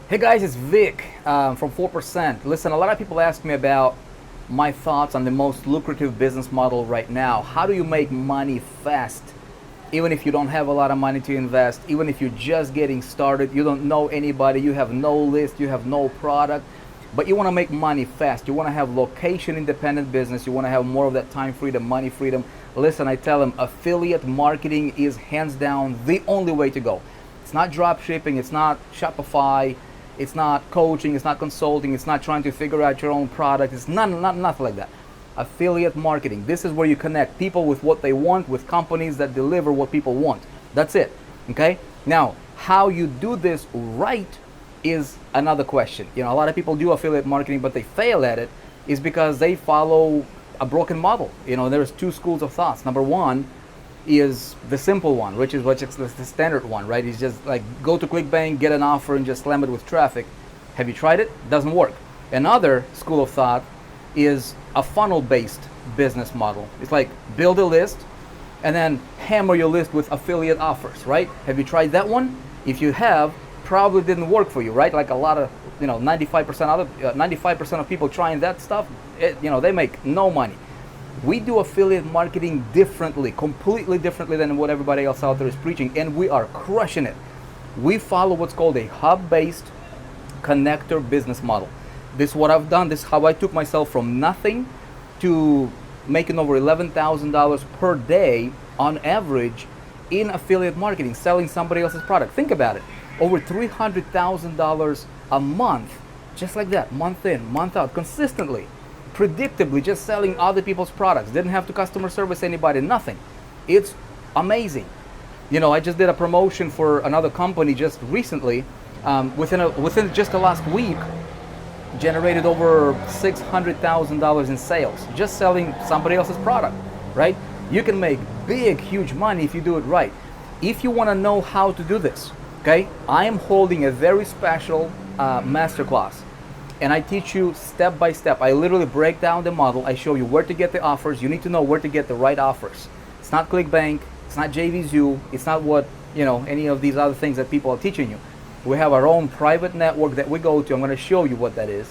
Hey guys, it's Vic from 4%. Listen, a lot of people ask me about my thoughts on the most lucrative business model right now. How do you make money fast, even if you don't have a lot of money to invest, even if you're just getting started, you don't know anybody, you have no list, you have no product, but you want to make money fast. You want to have location independent business. You want to have more of that time freedom, money freedom. Listen, I tell them affiliate marketing is hands down the only way to go. It's not drop shipping, it's not Shopify, it's not coaching, it's not consulting, it's not trying to figure out your own product, it's nothing like that. Affiliate marketing, this is where you connect people with what they want, with companies that deliver what people want. That's it, okay? Now, how you do this right is another question. You know, a lot of people do affiliate marketing, but they fail at it is because they follow a broken model. You know, there's two schools of thoughts. Number one is the simple one, which is the standard one, right? It's just like go to Clickbank, get an offer, and just slam it with traffic. Have you tried it? Doesn't work. Another school of thought is a funnel-based business model. It's like build a list and then hammer your list with affiliate offers, right? Have you tried that one? If you have, probably didn't work for you, right? Like a lot of, 95% of people trying that stuff, they make no money. We do affiliate marketing differently, completely differently than what everybody else out there is preaching, and we are crushing it. We follow what's called a hub-based connector business model. This is what I've done. This is how I took myself from nothing to making over $11,000 per day on average in affiliate marketing, selling somebody else's product. Think about it. Over $300,000 a month, just like that, month in, month out, consistently. Predictably, just selling other people's products. Didn't have to customer service anybody, nothing. It's amazing. I just did a promotion for another company just recently. Within just the last week, generated over $600,000 in sales, just selling somebody else's product, right? You can make big, huge money if you do it right. If you want to know how to do this, okay, I am holding a very special masterclass. And I teach you step by step. I literally break down the model. I show you where to get the offers. You need to know where to get the right offers. It's not Clickbank. It's not JVZoo. It's not what, any of these other things that people are teaching you. We have our own private network that we go to. I'm going to show you what that is.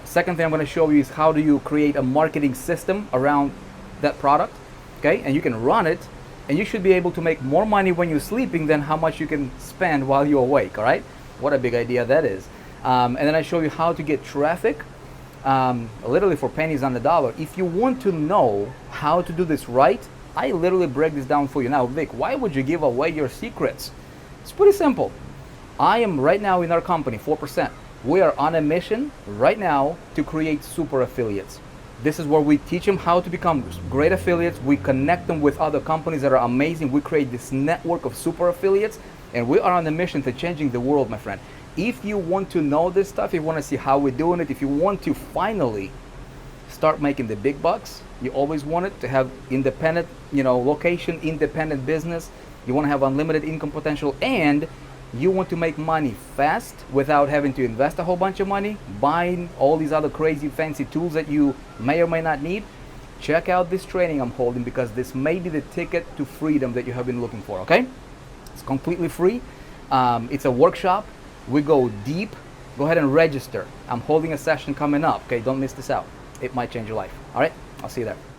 Second thing I'm going to show you is how do you create a marketing system around that product. Okay, and you can run it. And you should be able to make more money when you're sleeping than how much you can spend while you're awake. All right? What a big idea that is. And then I show you how to get traffic, literally for pennies on the dollar. If you want to know how to do this right, I literally break this down for you. Now, Vic, why would you give away your secrets? It's pretty simple. I am right now in our company, 4%. We are on a mission right now to create super affiliates. This is where we teach them how to become great affiliates. We connect them with other companies that are amazing. We create this network of super affiliates, and we are on a mission to changing the world, my friend. If you want to know this stuff, if you want to see how we're doing it, if you want to finally start making the big bucks, you always wanted to have independent, location, independent business, you want to have unlimited income potential, and you want to make money fast without having to invest a whole bunch of money, buying all these other crazy fancy tools that you may or may not need, check out this training I'm holding, because this may be the ticket to freedom that you have been looking for, okay? It's completely free. It's a workshop. We go deep. Go ahead and register. I'm holding a session coming up. Okay, don't miss this out. It might change your life. All right, I'll see you there.